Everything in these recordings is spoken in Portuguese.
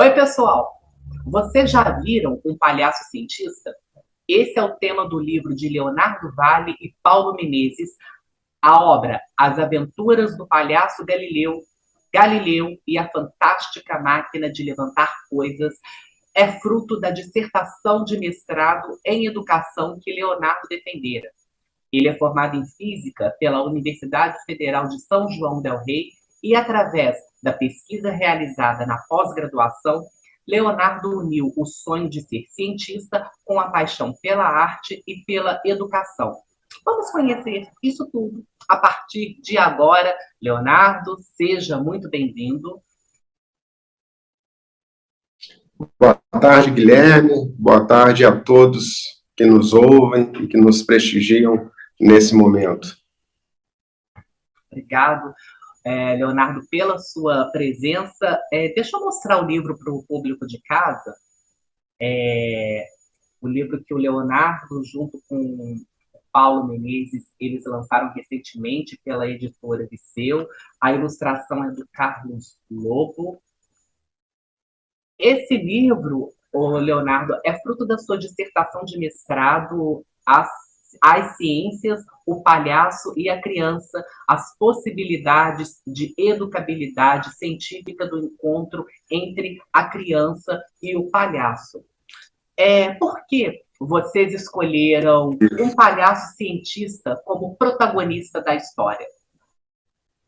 Oi, pessoal! Vocês já viram um palhaço cientista? Esse é o tema do livro de Leonardo Vale e Paulo Menezes, a obra As Aventuras do Palhaço Galileu e a Fantástica Máquina de Levantar Coisas. É fruto da dissertação de mestrado em educação que Leonardo defendera. Ele é formado em física pela Universidade Federal de São João del Rei e, através da pesquisa realizada na pós-graduação, Leonardo uniu o sonho de ser cientista com a paixão pela arte e pela educação. Vamos conhecer isso tudo a partir de agora. Leonardo, seja muito bem-vindo. Boa tarde, Guilherme. Boa tarde a todos que nos ouvem e que nos prestigiam nesse momento. Obrigado, Leonardo, pela sua presença. Deixa eu mostrar o livro para o público de casa. O livro que o Leonardo, junto com o Paulo Menezes, eles lançaram recentemente pela editora Viseu. A ilustração é do Carlos Lobo. Esse livro, Leonardo, é fruto da sua dissertação de mestrado, As Ciências, o Palhaço e a Criança, as possibilidades de educabilidade científica do encontro entre a criança e o palhaço. Por que vocês escolheram um palhaço cientista como protagonista da história?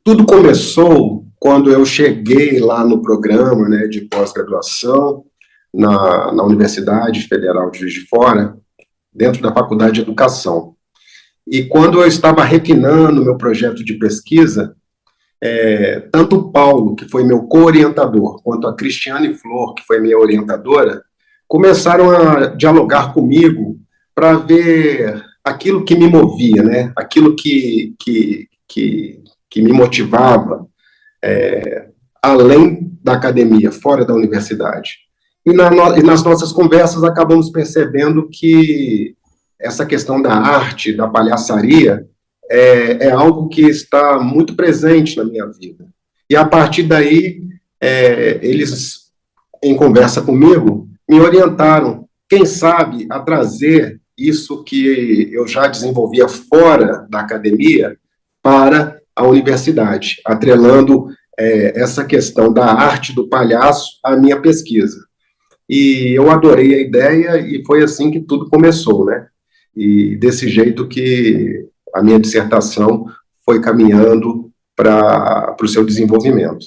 Tudo começou quando eu cheguei lá no programa, né, de pós-graduação na Universidade Federal de Juiz de Fora, dentro da Faculdade de Educação. E quando eu estava refinando meu projeto de pesquisa, tanto o Paulo, que foi meu co-orientador, quanto a Cristiane Flor, que foi minha orientadora, começaram a dialogar comigo para ver aquilo que me movia, né? Aquilo que me motivava, além da academia, fora da universidade. E nas nossas conversas acabamos percebendo que essa questão da arte, da palhaçaria, é algo que está muito presente na minha vida. E a partir daí, eles, em conversa comigo, me orientaram, quem sabe, a trazer isso que eu já desenvolvia fora da academia para a universidade, atrelando essa questão da arte do palhaço à minha pesquisa. E eu adorei a ideia e foi assim que tudo começou, né? E desse jeito que a minha dissertação foi caminhando para o seu desenvolvimento.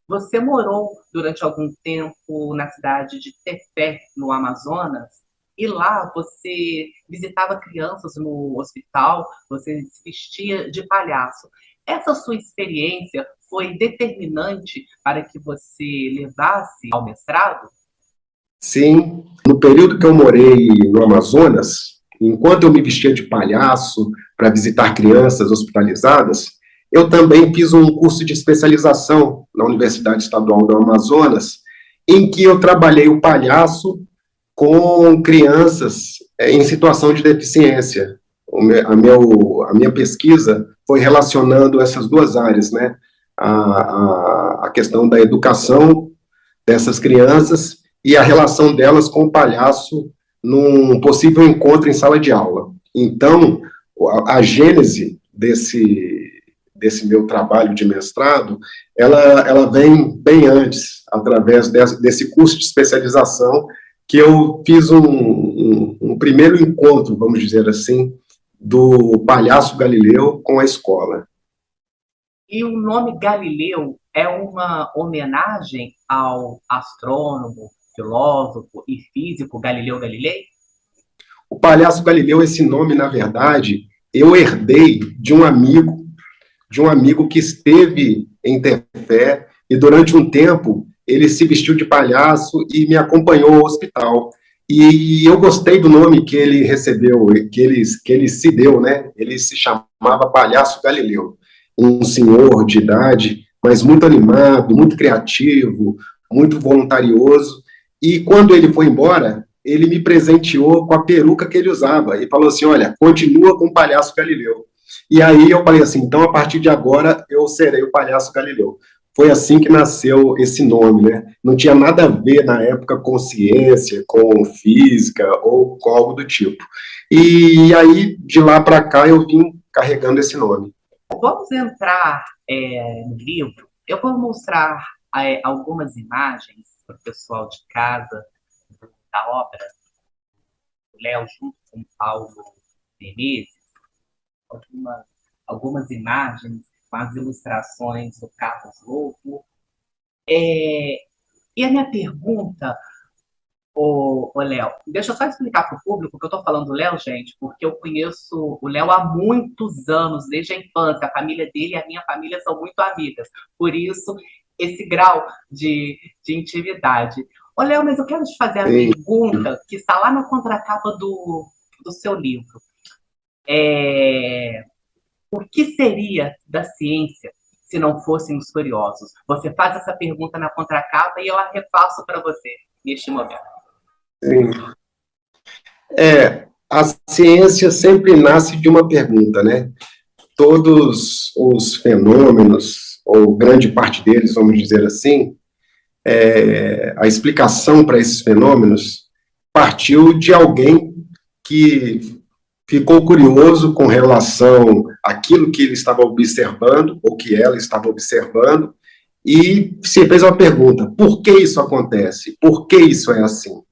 Você morou durante algum tempo na cidade de Tefé, no Amazonas, e lá você visitava crianças no hospital, você se vestia de palhaço. Essa sua experiência foi determinante para que você levasse ao mestrado? Sim, no período que eu morei no Amazonas, enquanto eu me vestia de palhaço para visitar crianças hospitalizadas, eu também fiz um curso de especialização na Universidade Estadual do Amazonas, em que eu trabalhei o palhaço com crianças em situação de deficiência. A minha pesquisa foi relacionando essas duas áreas, né? A questão da educação dessas crianças e a relação delas com o palhaço num possível encontro em sala de aula. Então, a gênese desse meu trabalho de mestrado, ela vem bem antes, através desse curso de especialização, que eu fiz um primeiro encontro, vamos dizer assim, do palhaço Galileu com a escola. E o nome Galileu é uma homenagem ao astrônomo, filósofo e físico Galileu Galilei? O palhaço Galileu, esse nome, na verdade, eu herdei de um amigo que esteve em Tefé, e durante um tempo ele se vestiu de palhaço e me acompanhou ao hospital. E eu gostei do nome que ele recebeu, que ele se deu, né? Ele se chamava Palhaço Galileu. Um senhor de idade, mas muito animado, muito criativo, muito voluntarioso. E quando ele foi embora, ele me presenteou com a peruca que ele usava e falou assim, olha, continua com o Palhaço Galileu. E aí eu falei assim, então a partir de agora eu serei o Palhaço Galileu. foi assim que nasceu esse nome, né? Não tinha nada a ver na época com ciência, com física ou com algo do tipo. E aí, de lá para cá, eu vim carregando esse nome. Vamos entrar no livro. Eu vou mostrar algumas imagens para o pessoal de casa da obra, o Léo junto com o Paulo Menezes, algumas imagens com as ilustrações do Carlos Lobo. E a minha pergunta, Léo, deixa eu só explicar para o público que eu estou falando do Léo, gente, porque eu conheço o Léo há muitos anos, desde a infância. A família dele e a minha família são muito amigas. Por isso, esse grau de intimidade. Léo, mas eu quero te fazer a pergunta que está lá na contracapa do seu livro. O que seria da ciência se não fossem os curiosos? Você faz essa pergunta na contracapa e eu a refaço para você neste momento. Sim. A ciência sempre nasce de uma pergunta, né? Todos os fenômenos, ou grande parte deles, vamos dizer assim, a explicação para esses fenômenos partiu de alguém que ficou curioso com relação àquilo que ele estava observando, ou que ela estava observando, e se fez uma pergunta: por que isso acontece? Por que isso é assim?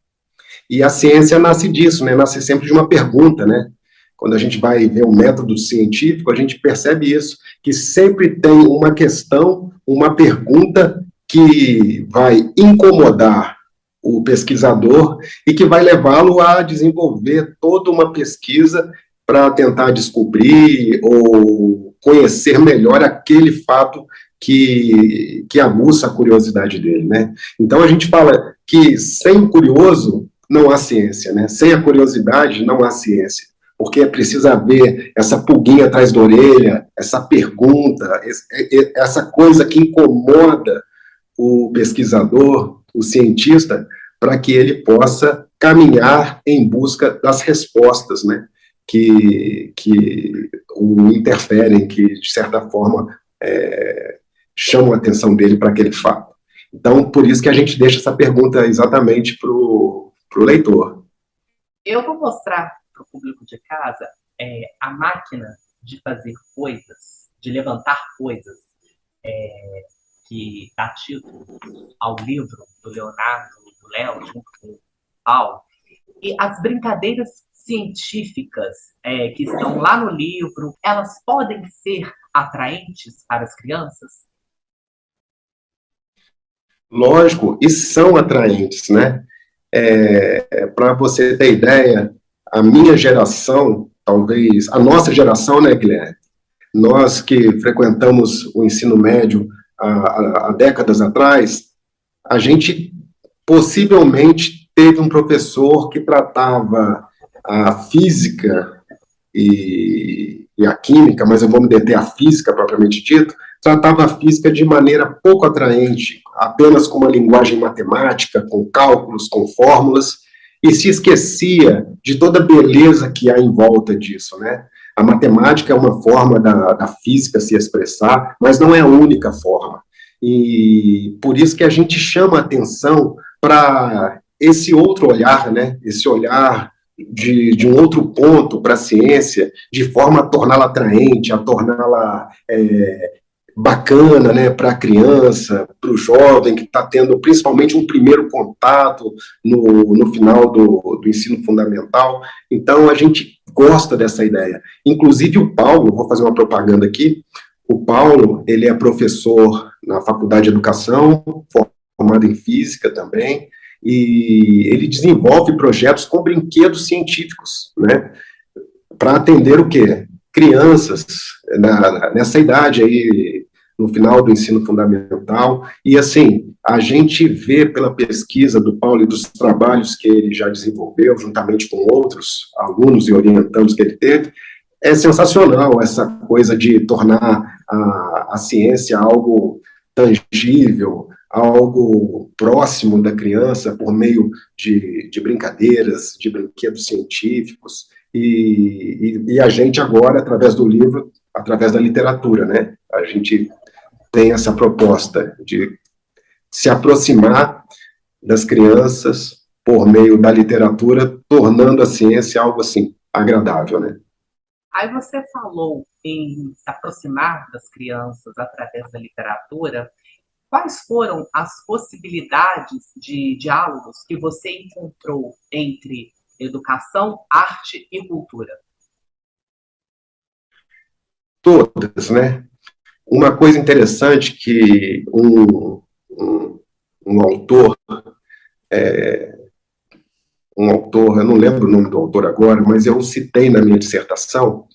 E a ciência nasce disso, né? Nasce sempre de uma pergunta, né? Quando a gente vai ver o método científico, a gente percebe isso, que sempre tem uma questão, uma pergunta que vai incomodar o pesquisador e que vai levá-lo a desenvolver toda uma pesquisa para tentar descobrir ou conhecer melhor aquele fato que aguça a curiosidade dele, né? Então a gente fala que sem o curioso não há ciência, né? Sem a curiosidade não há ciência, porque é preciso haver essa pulguinha atrás da orelha, essa pergunta, essa coisa que incomoda o pesquisador, o cientista, para que ele possa caminhar em busca das respostas, né? Que o interferem, que de certa forma chamam a atenção dele para aquele fato. Então, por isso que a gente deixa essa pergunta exatamente para o leitor. Eu vou mostrar para o público de casa a máquina de fazer coisas, de levantar coisas, que dá título ao livro do Leonardo, do Léo, junto com o Paulo. E as brincadeiras científicas que estão lá no livro, elas podem ser atraentes para as crianças? Lógico, e são atraentes, né? Para você ter ideia, a minha geração, talvez, a nossa geração, né, Guilherme? Nós que frequentamos o ensino médio há décadas atrás, a gente possivelmente teve um professor que tratava a física e a química, mas eu vou me deter à física propriamente dito, tratava a física de maneira pouco atraente, apenas com uma linguagem matemática, com cálculos, com fórmulas, e se esquecia de toda a beleza que há em volta disso, né? A matemática é uma forma da física se expressar, mas não é a única forma. E por isso que a gente chama atenção para esse outro olhar, né? Esse olhar de um outro ponto para a ciência, de forma a torná-la atraente, a torná-la bacana, né, para a criança, para o jovem que está tendo principalmente um primeiro contato no final do ensino fundamental. Então, a gente gosta dessa ideia. Inclusive o Paulo, vou fazer uma propaganda aqui, o Paulo, ele é professor na Faculdade de Educação, formado em Física também, e ele desenvolve projetos com brinquedos científicos, né, para atender o quê? Crianças nessa idade aí, no final do ensino fundamental, e assim, a gente vê pela pesquisa do Paulo e dos trabalhos que ele já desenvolveu, juntamente com outros alunos e orientandos que ele teve, é sensacional essa coisa de tornar a ciência algo tangível, algo próximo da criança por meio de brincadeiras, de brinquedos científicos, e a gente agora, através do livro, através da literatura, né? A gente tem essa proposta de se aproximar das crianças por meio da literatura, tornando a ciência algo assim agradável, né? Aí você falou em se aproximar das crianças através da literatura. Quais foram as possibilidades de diálogos que você encontrou entre educação, arte e cultura? Todas, né? Uma coisa interessante que um autor, eu não lembro o nome do autor agora, mas eu citei na minha dissertação,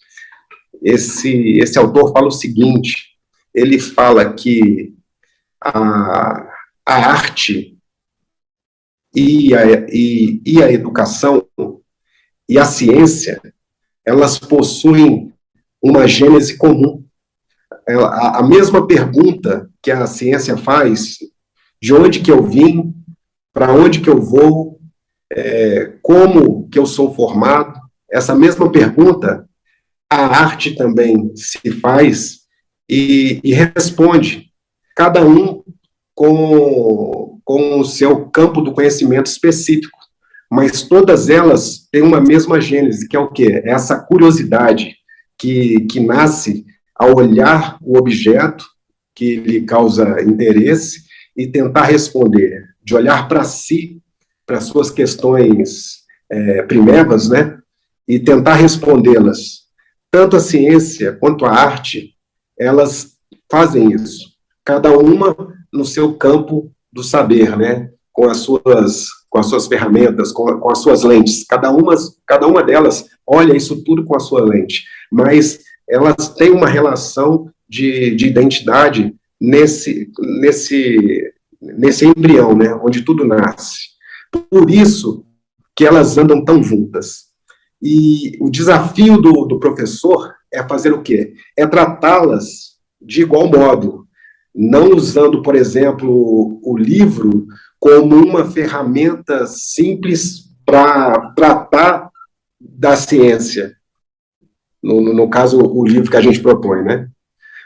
esse autor fala o seguinte, ele fala que a arte e a educação e a ciência, elas possuem uma gênese comum. A mesma pergunta que a ciência faz, de onde que eu vim, para onde que eu vou, como que eu sou formado, essa mesma pergunta a arte também se faz e responde, cada um com o seu campo do conhecimento específico, mas todas elas têm uma mesma gênese, que é o quê? É essa curiosidade que nasce ao olhar o objeto que lhe causa interesse e tentar responder, de olhar para si, para suas questões primevas, né? E tentar respondê-las. Tanto a ciência quanto a arte, elas fazem isso. Cada uma no seu campo do saber, né? Com as suas ferramentas, com as suas lentes. Cada uma delas olha isso tudo com a sua lente. Mas elas têm uma relação de identidade nesse embrião, né? Onde tudo nasce. Por isso que elas andam tão juntas. E o desafio do professor é fazer o quê? É tratá-las de igual modo, não usando, por exemplo, o livro como uma ferramenta simples para tratar da ciência, no caso, o livro que a gente propõe, né?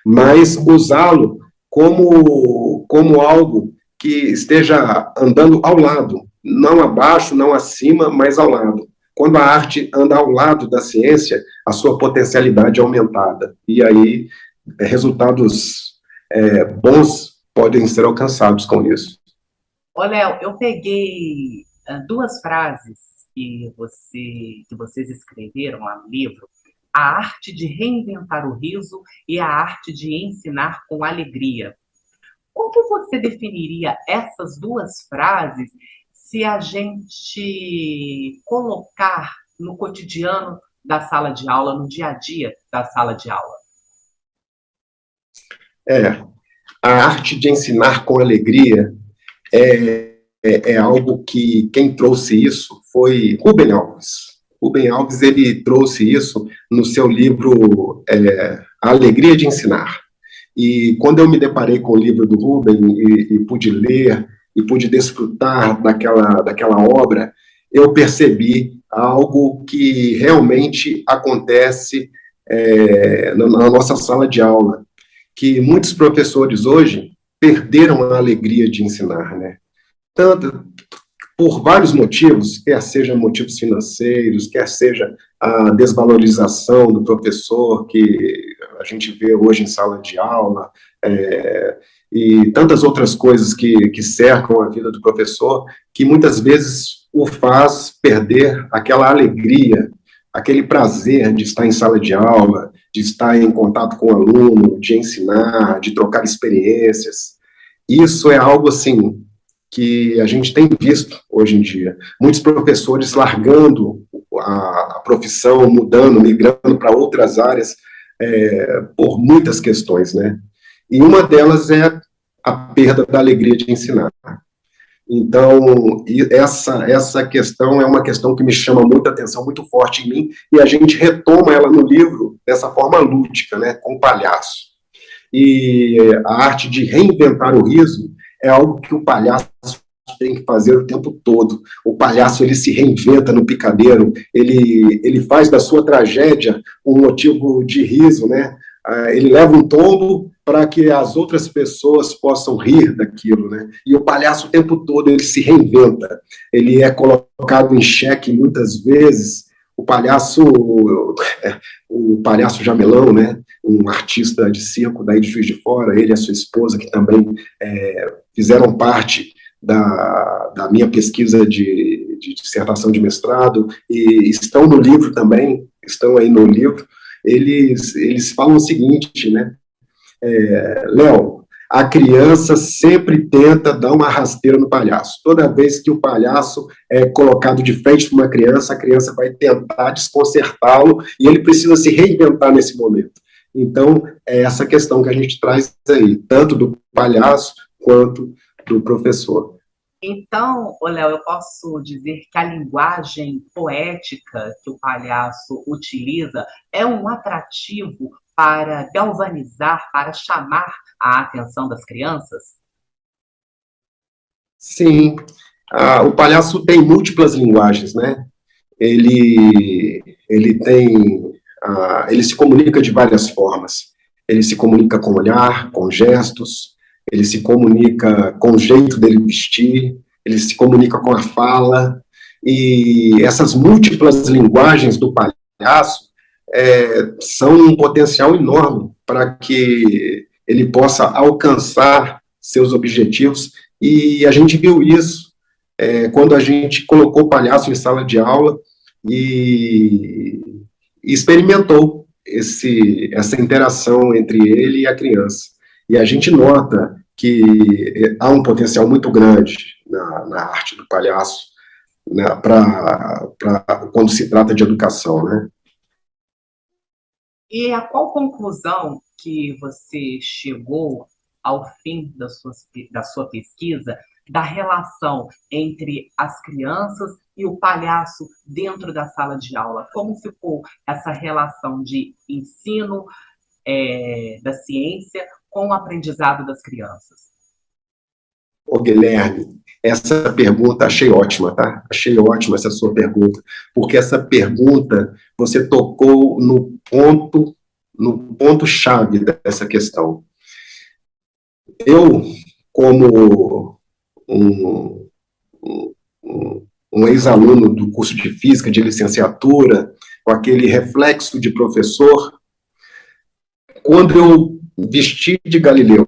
Mas usá-lo como algo que esteja andando ao lado, não abaixo, não acima, mas ao lado. Quando a arte anda ao lado da ciência, a sua potencialidade é aumentada. E aí, resultados bons podem ser alcançados com isso. Ô, Léo, eu peguei duas frases que vocês escreveram lá no livro: a arte de reinventar o riso e a arte de ensinar com alegria. Como você definiria essas duas frases se a gente colocar no cotidiano da sala de aula, no dia a dia da sala de aula? A arte de ensinar com alegria é algo que quem trouxe isso foi Rubem Alves. Rubem Alves, ele trouxe isso no seu livro A Alegria de Ensinar. E quando eu me deparei com o livro do Rubem e pude ler e pude desfrutar daquela obra, eu percebi algo que realmente acontece na nossa sala de aula, que muitos professores hoje perderam a alegria de ensinar, né? Tanto por vários motivos, quer sejam motivos financeiros, quer seja a desvalorização do professor que a gente vê hoje em sala de aula, e tantas outras coisas que cercam a vida do professor, que muitas vezes o faz perder aquela alegria, aquele prazer de estar em sala de aula, de estar em contato com o aluno, de ensinar, de trocar experiências. Isso é algo, assim, que a gente tem visto hoje em dia. Muitos professores largando a profissão, mudando, migrando para outras áreas, por muitas questões, né? E uma delas é a perda da alegria de ensinar. Então, essa questão é uma questão que me chama muita atenção, muito forte em mim, e a gente retoma ela no livro dessa forma lúdica, né, com o palhaço. E a arte de reinventar o riso é algo que o palhaço tem que fazer o tempo todo. O palhaço, ele se reinventa no picadeiro, ele faz da sua tragédia um motivo de riso, né? Ele leva um tombo para que as outras pessoas possam rir daquilo, né? E o palhaço o tempo todo ele se reinventa, ele é colocado em xeque muitas vezes. O palhaço Jamelão, né? Um artista de circo daí de Juiz de Fora, ele e a sua esposa, que também fizeram parte da minha pesquisa de dissertação de mestrado, e estão no livro também, estão aí no livro. Eles falam o seguinte, né? Léo, a criança sempre tenta dar uma rasteira no palhaço. Toda vez que o palhaço é colocado de frente para uma criança, a criança vai tentar desconcertá-lo e ele precisa se reinventar nesse momento. Então, é essa questão que a gente traz aí, tanto do palhaço quanto do professor. Então, Léo, eu posso dizer que a linguagem poética que o palhaço utiliza é um atrativo para galvanizar, para chamar a atenção das crianças? Sim, o palhaço tem múltiplas linguagens, né? Ele se comunica de várias formas. Ele se comunica com o olhar, com gestos, ele se comunica com o jeito dele vestir, ele se comunica com a fala, e essas múltiplas linguagens do palhaço são um potencial enorme para que ele possa alcançar seus objetivos, e a gente viu isso quando a gente colocou o palhaço em sala de aula e experimentou essa interação entre ele e a criança. E a gente nota que há um potencial muito grande na arte do palhaço, né, quando se trata de educação, né? E a qual conclusão que você chegou ao fim da sua pesquisa da relação entre as crianças e o palhaço dentro da sala de aula? Como ficou essa relação de ensino da ciência com o aprendizado das crianças? Ô, Guilherme, essa pergunta achei ótima, tá? Achei ótima essa sua pergunta, porque essa pergunta você tocou no ponto-chave dessa questão. Eu, como um ex-aluno do curso de Física, de licenciatura, com aquele reflexo de professor, quando eu vesti de Galileu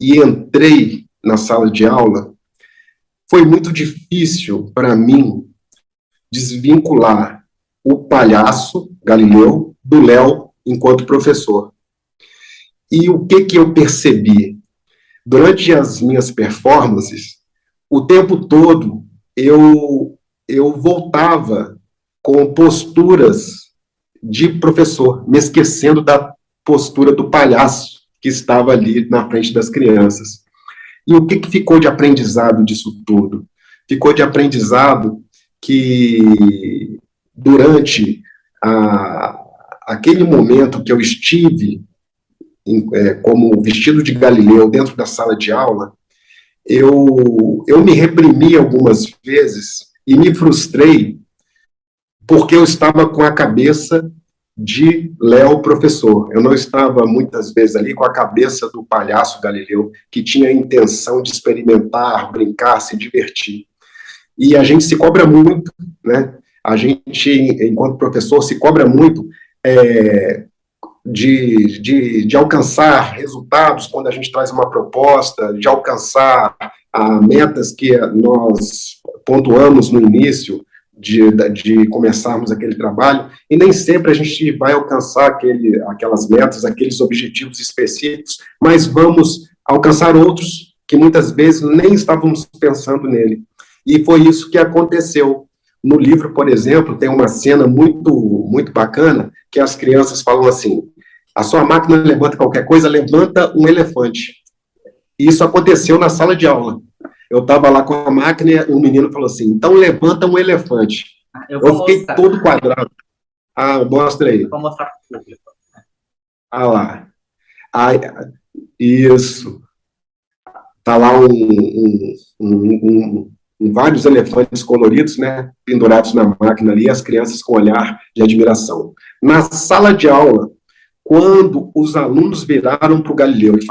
e entrei na sala de aula, foi muito difícil para mim desvincular o palhaço, Galileu, do Léo enquanto professor. E o que eu percebi? Durante as minhas performances, o tempo todo eu voltava com posturas de professor, me esquecendo da postura do palhaço que estava ali na frente das crianças. E o que ficou de aprendizado disso tudo? Ficou de aprendizado que, durante aquele momento que eu estive como vestido de Galileu dentro da sala de aula, eu me reprimi algumas vezes e me frustrei porque eu estava com a cabeça de Léo professor. Eu não estava, muitas vezes, ali com a cabeça do palhaço Galileu, que tinha a intenção de experimentar, brincar, se divertir. E a gente se cobra muito, né? A gente, enquanto professor, se cobra muito de alcançar resultados quando a gente traz uma proposta, de alcançar metas que nós pontuamos no início de começarmos aquele trabalho, e nem sempre a gente vai alcançar aquelas metas, aqueles objetivos específicos, mas vamos alcançar outros que muitas vezes nem estávamos pensando nele. E foi isso que aconteceu. No livro, por exemplo, tem uma cena muito, muito bacana, que as crianças falam assim: a sua máquina levanta qualquer coisa, levanta um elefante. E isso aconteceu na sala de aula. Eu estava lá com a máquina e o menino falou assim: então levanta um elefante. Eu fiquei todo quadrado. Mostra aí. Eu vou mostrar para o público. Lá. Isso. Está lá vários elefantes coloridos, né, pendurados na máquina ali, as crianças com olhar de admiração. Na sala de aula, quando os alunos viraram para o Galileu e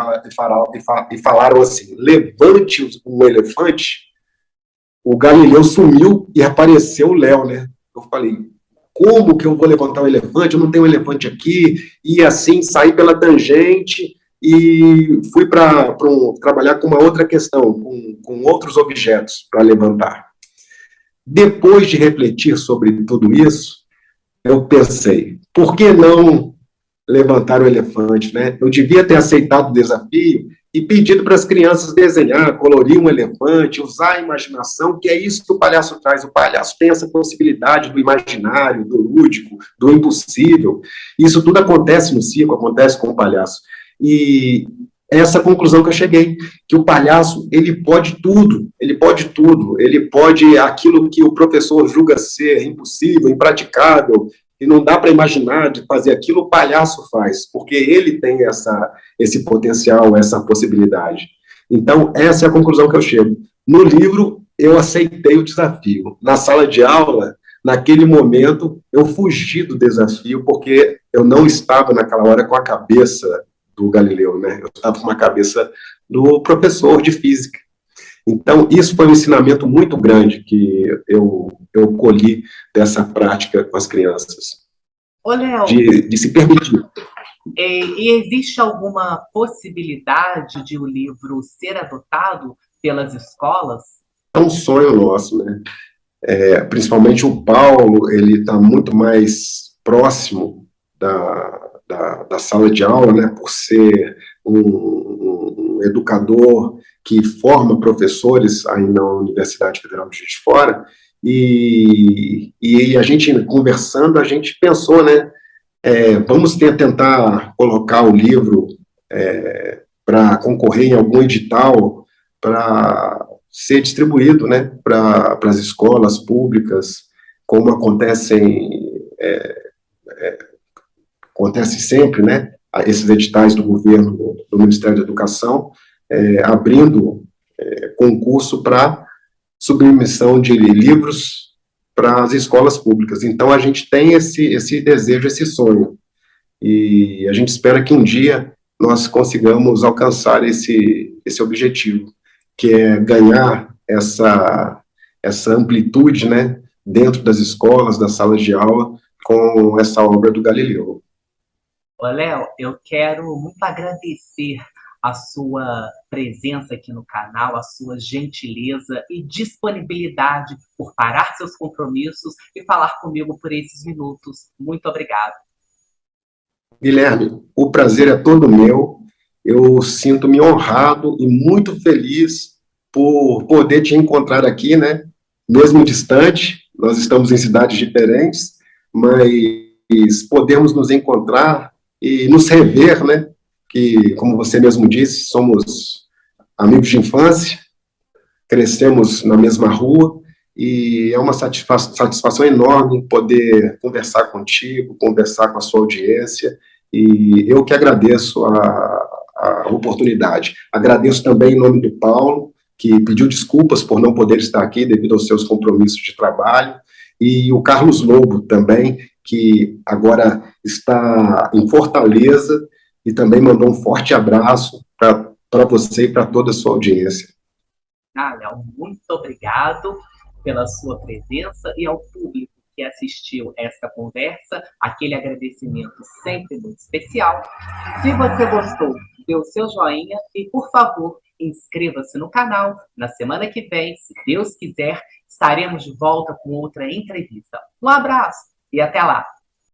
falaram assim, levante um elefante, o Galileu sumiu e apareceu o Léo, né? Eu falei, como que eu vou levantar um elefante? Eu não tenho um elefante aqui. E assim, saí pela tangente e fui para trabalhar com uma outra questão, com outros objetos para levantar. Depois de refletir sobre tudo isso, eu pensei, por que não levantar o elefante, né? Eu devia ter aceitado o desafio e pedido para as crianças desenhar, colorir um elefante, usar a imaginação, que é isso que o palhaço traz. O palhaço tem essa possibilidade do imaginário, do lúdico, do impossível. Isso tudo acontece no circo, acontece com o palhaço. E essa conclusão que eu cheguei, que o palhaço, ele pode tudo, ele pode aquilo que o professor julga ser impossível, impraticável, e não dá para imaginar de fazer aquilo, o palhaço faz, porque ele tem esse potencial, essa possibilidade. Então, essa é a conclusão que eu chego. No livro, eu aceitei o desafio. Na sala de aula, naquele momento, eu fugi do desafio, porque eu não estava naquela hora com a cabeça do Galileu, né? Eu estava com a cabeça do professor de física. Então, isso foi um ensinamento muito grande que eu colhi dessa prática com as crianças. Ô, Léo, de se permitir. E existe alguma possibilidade de o livro ser adotado pelas escolas? É um sonho nosso, né? Principalmente o Paulo, ele está muito mais próximo da sala de aula, né? Por ser um educador que forma professores aí na Universidade Federal de Juiz de Fora, e a gente conversando, a gente pensou, né, vamos tentar colocar o livro para concorrer em algum edital, para ser distribuído, né, para as escolas públicas, como acontece sempre, né, esses editais do governo, do Ministério da Educação, abrindo concurso para submissão de livros para as escolas públicas. Então, a gente tem esse desejo, esse sonho, e a gente espera que um dia nós consigamos alcançar esse objetivo, que é ganhar essa amplitude, né, dentro das escolas, das salas de aula, com essa obra do Galileu. Ô, Léo, eu quero muito agradecer a sua presença aqui no canal, a sua gentileza e disponibilidade por parar seus compromissos e falar comigo por esses minutos. Muito obrigado. Guilherme, o prazer é todo meu. Eu sinto-me honrado e muito feliz por poder te encontrar aqui, né? Mesmo distante, nós estamos em cidades diferentes, mas podemos nos encontrar e nos rever, né? Que, como você mesmo disse, somos amigos de infância, crescemos na mesma rua, e é uma satisfação enorme poder conversar contigo, conversar com a sua audiência, e eu que agradeço a oportunidade. Agradeço também em nome do Paulo, que pediu desculpas por não poder estar aqui devido aos seus compromissos de trabalho, e o Carlos Lobo também, que agora está em Fortaleza, e também mandou um forte abraço para você e para toda a sua audiência. Léo, muito obrigado pela sua presença, e ao público que assistiu esta conversa, aquele agradecimento sempre muito especial. Se você gostou, dê o seu joinha e, por favor, inscreva-se no canal. Na semana que vem, se Deus quiser, estaremos de volta com outra entrevista. Um abraço e até lá!